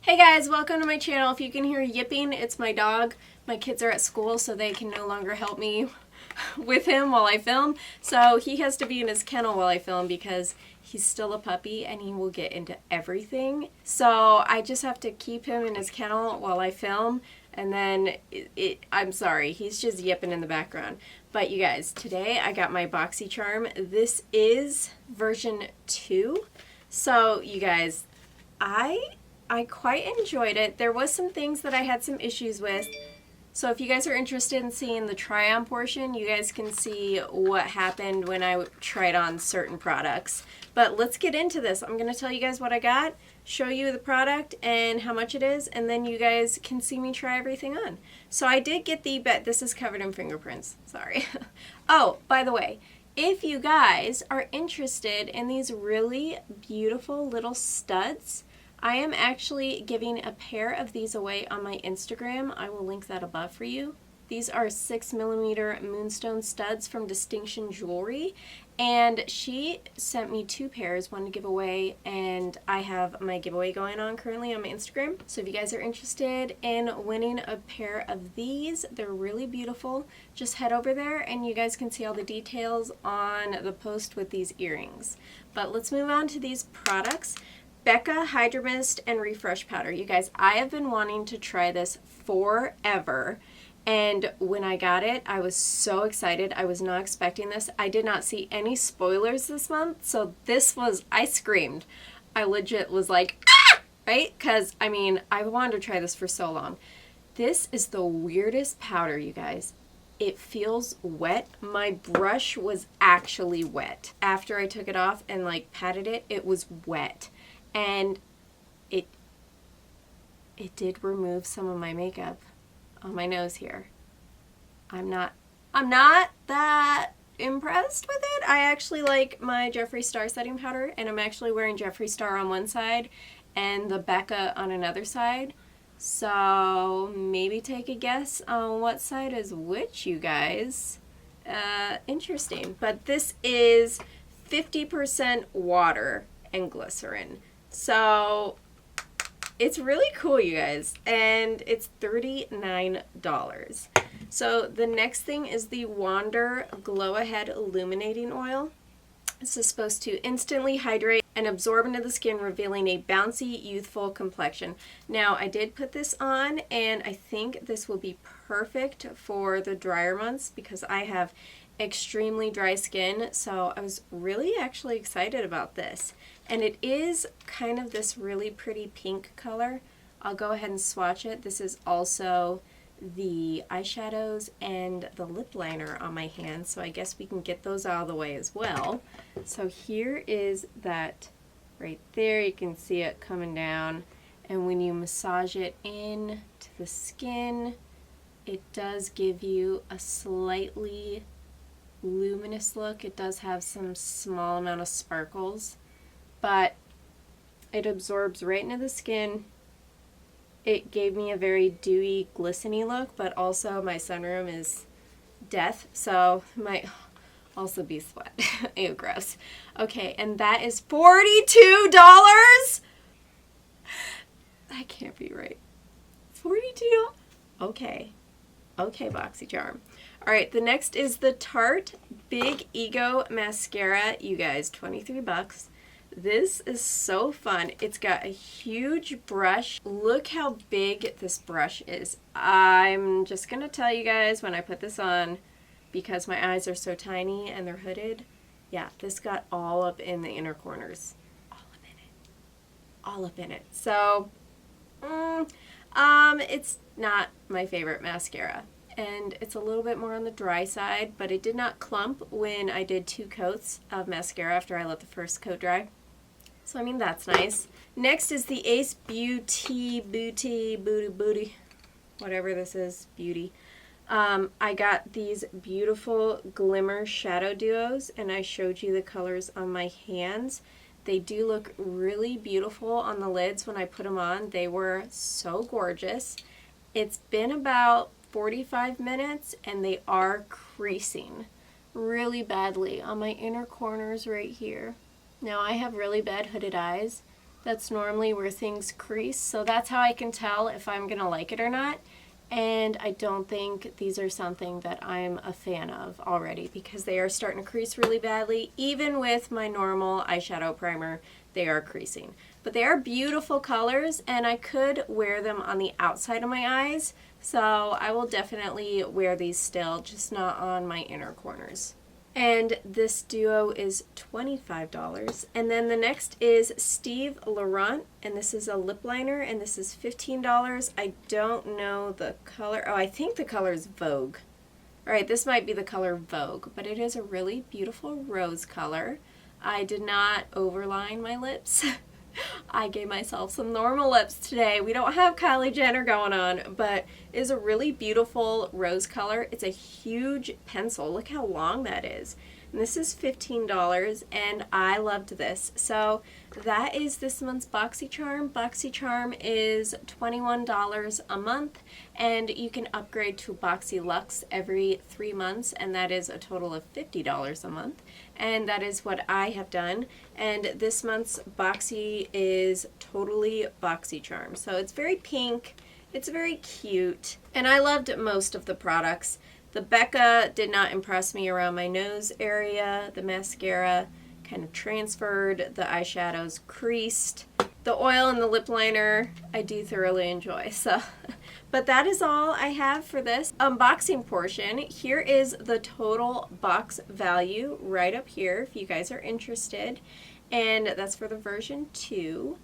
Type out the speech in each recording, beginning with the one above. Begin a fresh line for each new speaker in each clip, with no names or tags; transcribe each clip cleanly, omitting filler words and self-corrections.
Hey guys, welcome to my channel. If you can hear yipping, it's my dog. My kids are at school, so they can no longer help me with him while I film. So he has to be in his kennel while I film because he's still a puppy and he will get into everything. So I just have to keep him in his kennel while I film. And then I'm sorry, he's just yipping in the background. But you guys, today I got my BoxyCharm. This is version 2. So you guys, I quite enjoyed it. There was some things that I had some issues with. So if you guys are interested in seeing the try-on portion, you guys can see what happened when I tried on certain products. But let's get into this. I'm going to tell you guys what I got, show you the product and how much it is, and then you guys can see me try everything on. So I did get this is covered in fingerprints. Sorry. Oh, by the way, if you guys are interested in these really beautiful little studs, I am actually giving a pair of these away on my Instagram. I will link that above for you. These are 6mm moonstone studs from Distinction Jewelry, and she sent me 2 pairs, one to give away, and I have my giveaway going on currently on my Instagram. So if you guys are interested in winning a pair of these, they're really beautiful. Just head over there and you guys can see all the details on the post with these earrings. But let's move on to these products. Becca Hydra Mist and Refresh Powder. You guys, I have been wanting to try this forever, and when I got it, I was so excited. I was not expecting this. I did not see any spoilers this month, so this was, I screamed. I legit was like, ah! Right? Because, I mean, I wanted to try this for so long. This is the weirdest powder, you guys. It feels wet. My brush was actually wet. After I took it off and like patted it, it was wet. And it did remove some of my makeup on my nose here. I'm not that impressed with it. I actually like my Jeffree Star setting powder, and I'm actually wearing Jeffree Star on one side and the Becca on another side. So maybe take a guess on what side is which, you guys. Interesting. But this is 50% water and glycerin. So it's really cool, you guys, and it's $39. So the next thing is the Wander Glow Ahead Illuminating Oil. This is supposed to instantly hydrate and absorb into the skin, revealing a bouncy, youthful complexion. Now, I did put this on, and I think this will be perfect for the drier months because I have extremely dry skin, so I was really actually excited about this. And it is kind of this really pretty pink color. I'll go ahead and swatch it. This is also the eyeshadows and the lip liner on my hand, so I guess we can get those out of the way as well. So here is that right there. You can see it coming down, and when you massage it in to the skin, it does give you a slightly luminous look. It does have some small amount of sparkles, but it absorbs right into the skin. It gave me a very dewy, glistening look, but also my sunroom is death, so it might also be sweat. Ew, gross. Okay, and that is $42? That can't be right. $42? Okay. Okay, BoxyCharm. Alright, the next is the Tarte Big Ego Mascara. You guys, 23 bucks. This is so fun. It's got a huge brush. Look how big this brush is. I'm just going to tell you guys when I put this on, because my eyes are so tiny and they're hooded. Yeah, this got all up in the inner corners. All up in it. All up in it. So, it's not my favorite mascara. And it's a little bit more on the dry side, but it did not clump when I did 2 coats of mascara after I let the first coat dry. So, I mean, that's nice. Next is the Ace Beaute, whatever this is, Beauty. I got these beautiful Glimmer shadow duos, and I showed you the colors on my hands. They do look really beautiful on the lids when I put them on. They were so gorgeous. It's been about 45 minutes, and they are creasing really badly on my inner corners right here. Now, I have really bad hooded eyes, That's normally where things crease, so that's how I can tell if I'm gonna like it or not. And I don't think these are something that I'm a fan of already because they are starting to crease really badly. Even with my normal eyeshadow primer, they are creasing. But they are beautiful colors, and I could wear them on the outside of my eyes, so I will definitely wear these still, just not on my inner corners. And this duo is $25. And then the next is Steve Laurant, and this is a lip liner, and this is $15. I don't know the color. Oh, I think the color is Vogue. All right, this might be the color Vogue, but it is a really beautiful rose color. I did not overline my lips. I gave myself some normal lips today. We don't have Kylie Jenner going on, but it is a really beautiful rose color. It's a huge pencil. Look how long that is. And this is $15, and I loved this. So that is this month's BoxyCharm. BoxyCharm is $21 a month, and you can upgrade to Boxy Luxe every 3 months, and that is a total of $50 a month. And that is what I have done. And this month's Boxy is totally BoxyCharm. So it's very pink, it's very cute, and I loved most of the products. The Becca did not impress me around my nose area. The mascara kind of transferred. The eyeshadows creased. The oil and the lip liner I do thoroughly enjoy. So, but that is all I have for this unboxing portion. Here is the total box value right up here if you guys are interested. And that's for the version 2.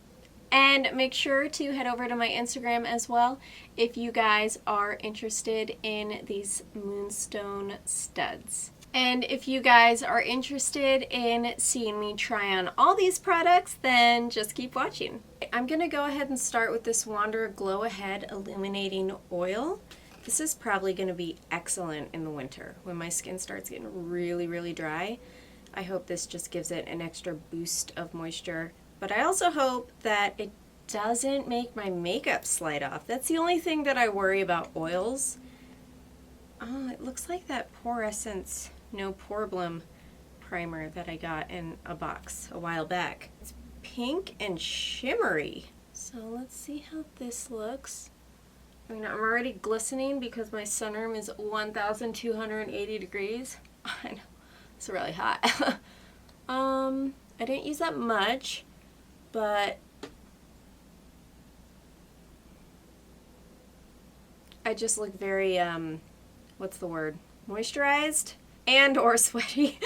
And make sure to head over to my Instagram as well if you guys are interested in these moonstone studs. And if you guys are interested in seeing me try on all these products, then just keep watching. I'm going to go ahead and start with this Wander Glow Ahead Illuminating Oil. This is probably going to be excellent in the winter when my skin starts getting really, really dry. I hope this just gives it an extra boost of moisture. But I also hope that it doesn't make my makeup slide off. That's the only thing that I worry about oils. Oh, it looks like that Pore Essence No Problem primer that I got in a box a while back. It's pink and shimmery. So let's see how this looks. I mean, I'm already glistening because my sunroom is 1,280 degrees. I know, it's really hot. I didn't use that much. But I just look very, what's the word? Moisturized and or sweaty.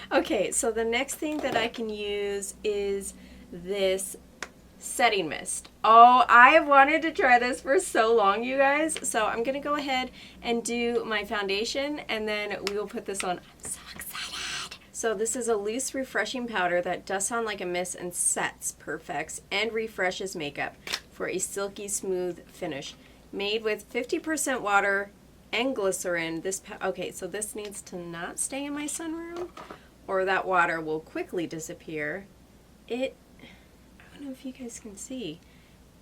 Okay, so the next thing that I can use is this setting mist. Oh, I have wanted to try this for so long, you guys. So I'm going to go ahead and do my foundation, and then we will put this on. I'm so excited. So this is a loose refreshing powder that dusts on like a mist and sets, perfects, and refreshes makeup for a silky smooth finish. Made with 50% water and glycerin. Okay, so this needs to not stay in my sunroom or that water will quickly disappear. I don't know if you guys can see.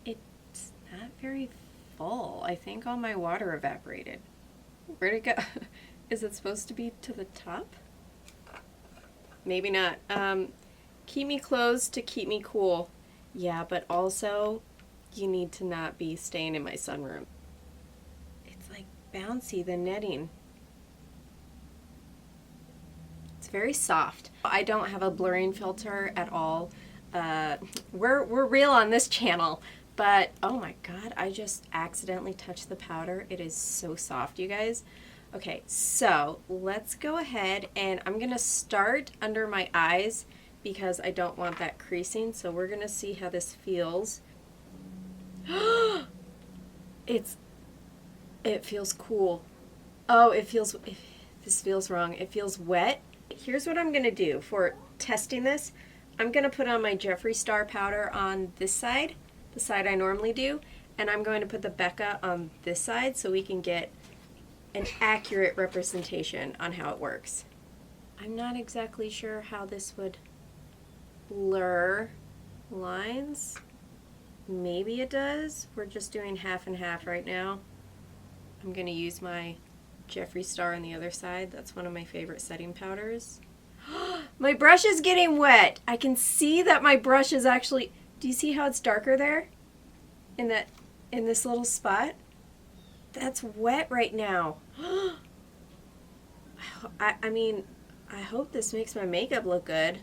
It's not very full. I think all my water evaporated. Where'd it go? Is it supposed to be to the top? Maybe not. Keep me closed to keep me cool. Yeah, but also you need to not be staying in my sunroom. It's like bouncy, the netting. It's very soft. I don't have a blurring filter at all. We're real on this channel, but oh my god, I just accidentally touched the powder. It is so soft, you guys. Okay, so let's go ahead and I'm gonna start under my eyes because I don't want that creasing, so we're gonna see how this feels. It feels cool. Oh, this feels wrong. It feels wet. Here's what I'm gonna do for testing this. I'm gonna put on my Jeffree Star powder on this side, the side I normally do, and I'm going to put the Becca on this side so we can get an accurate representation on how it works. I'm not exactly sure how this would blur lines. Maybe it does. We're just doing half and half right now. I'm going to use my Jeffree Star on the other side. That's one of my favorite setting powders. My brush is getting wet. I can see that my brush is actually... Do you see how it's darker there? In this little spot? That's wet right now. I mean, I hope this makes my makeup look good.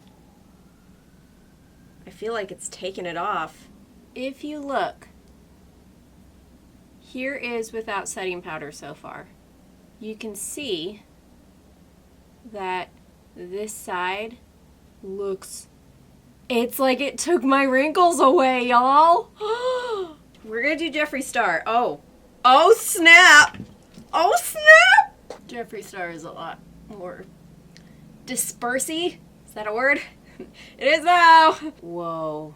I feel like it's taking it off. If you look, here is without setting powder so far. You can see that this side looks, it's like it took my wrinkles away, y'all. We're gonna do Jeffree Star. Oh snap! Oh snap! Jeffree Star is a lot more dispersy. Is that a word? It is now. Whoa.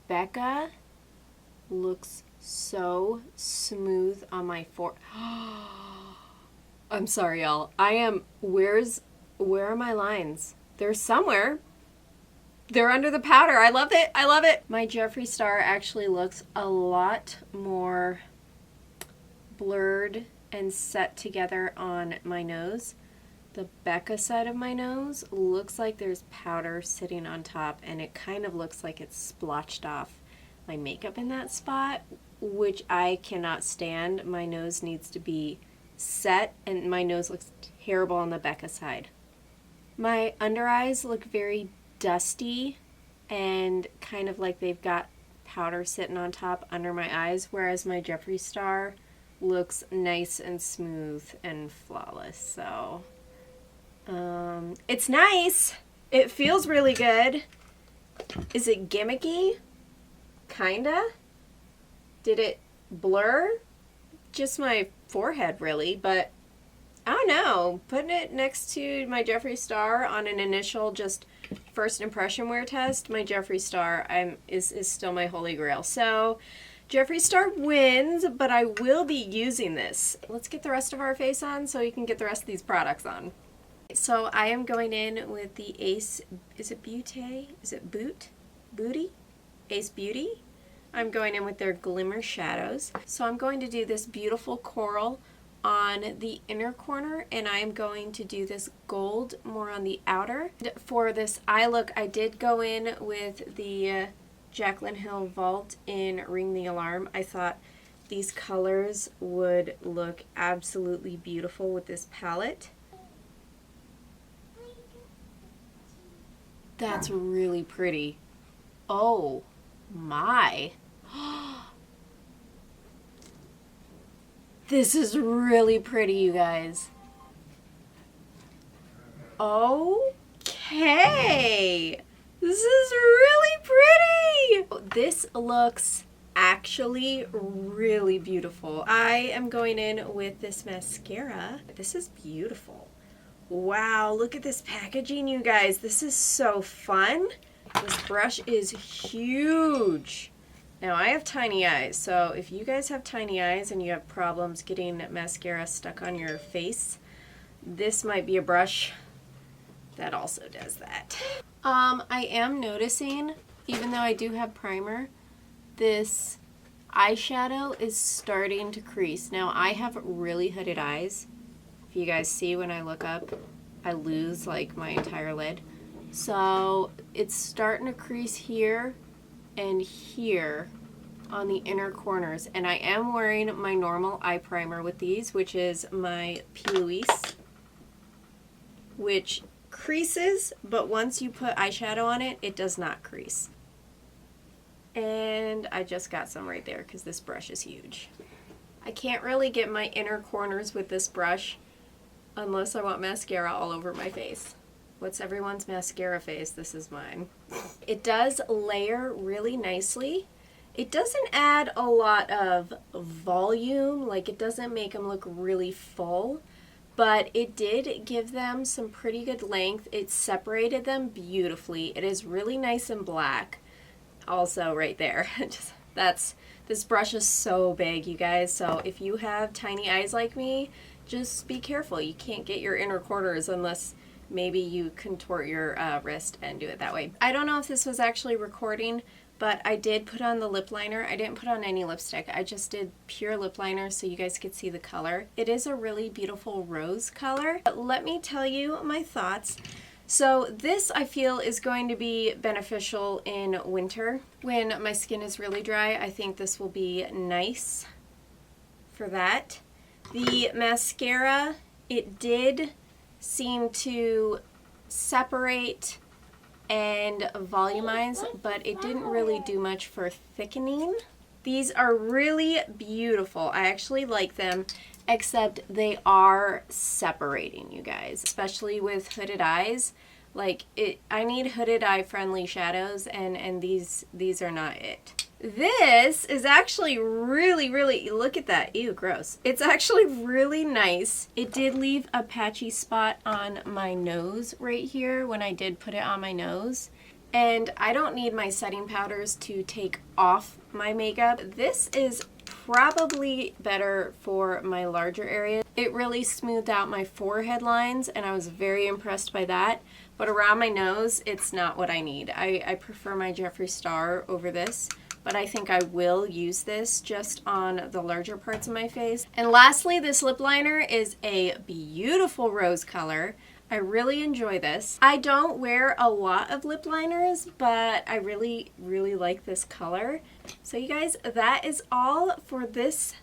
Becca looks so smooth on my forehead. I'm sorry, y'all. Where are my lines? They're somewhere. They're under the powder. I love it. I love it. My Jeffree Star actually looks a lot more blurred and set together on my nose. The Becca side of my nose looks like there's powder sitting on top, and it kind of looks like it's splotched off my makeup in that spot, which I cannot stand. My nose needs to be set, and my nose looks terrible on the Becca side. My under eyes look very dusty and kind of like they've got powder sitting on top under my eyes, whereas my Jeffree Star looks nice and smooth and flawless. So it's nice. It feels really good. Is it gimmicky? Kinda. Did it blur? Just my forehead, really, but I don't know. Putting it next to my Jeffree Star on an initial just first impression wear test, my Jeffree Star is still my holy grail. So Jeffree Star wins, but I will be using this. Let's get the rest of our face on so you can get the rest of these products on. So I am going in with the Ace, is it Beaute? Is it Beaute? Ace Beauty? I'm going in with their Glimmer shadows. So I'm going to do this beautiful coral on the inner corner, and I am going to do this gold more on the outer. For this eye look, I did go in with the Jaclyn Hill Vault in Ring the Alarm. I thought these colors would look absolutely beautiful with this palette. That's really pretty. Oh my. This is really pretty, you guys. Okay. This is really pretty. This looks actually really beautiful. I am going in with this mascara. This is beautiful. Wow, look at this packaging, you guys. This is so fun. This brush is huge. Now, I have tiny eyes, so if you guys have tiny eyes and you have problems getting mascara stuck on your face, this might be a brush that also does that. I am noticing, even though I do have primer, this eyeshadow is starting to crease. Now, I have really hooded eyes. If you guys see when I look up, I lose like my entire lid. So it's starting to crease here and here on the inner corners. And I am wearing my normal eye primer with these, which is my P. Louise, which creases, but once you put eyeshadow on it, it does not crease. And I just got some right there because this brush is huge. I can't really get my inner corners with this brush unless I want mascara all over my face. What's everyone's mascara face? This is mine. It does layer really nicely. It doesn't add a lot of volume, like it doesn't make them look really full, but it did give them some pretty good length. It separated them beautifully. It is really nice and black. Also right there. This brush is so big, you guys, so if you have tiny eyes like me, just be careful. You can't get your inner corners unless maybe you contort your wrist and do it that way. I don't know if this was actually recording, but I did put on the lip liner. I didn't put on any lipstick. I just did pure lip liner so you guys could see the color. It is a really beautiful rose color. But let me tell you my thoughts. So this I feel is going to be beneficial in winter. When my skin is really dry, I think this will be nice for that. The mascara, it did seem to separate and volumize, but it didn't really do much for thickening. These are really beautiful. I actually like them, except they are separating, you guys, especially with hooded eyes. Like, I need hooded eye friendly shadows, and these are not it. This is actually really, look at that, ew, gross. It's actually really nice. It did leave a patchy spot on my nose right here when I did put it on my nose. And I don't need my setting powders to take off my makeup. This is probably better for my larger area. It really smoothed out my forehead lines, and I was very impressed by that. But around my nose, it's not what I need. I prefer my Jeffree Star over this, but I think I will use this just on the larger parts of my face. And lastly, this lip liner is a beautiful rose color. I really enjoy this. I don't wear a lot of lip liners, but I really like this color. So you guys, that is all for this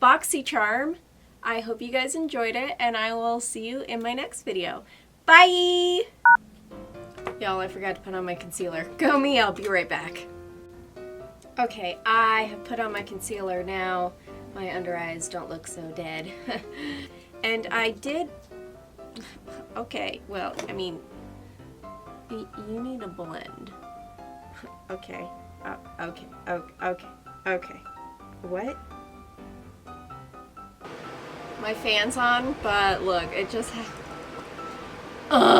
BoxyCharm. I hope you guys enjoyed it, and I will see you in my next video. Bye! Y'all, I forgot to put on my concealer. Go me, I'll be right back. Okay, I have put on my concealer now. My under eyes don't look so dead. And I did... Okay, well, I mean, you need a blend. Okay, okay. What? My fan's on, but look, it just... Ugh.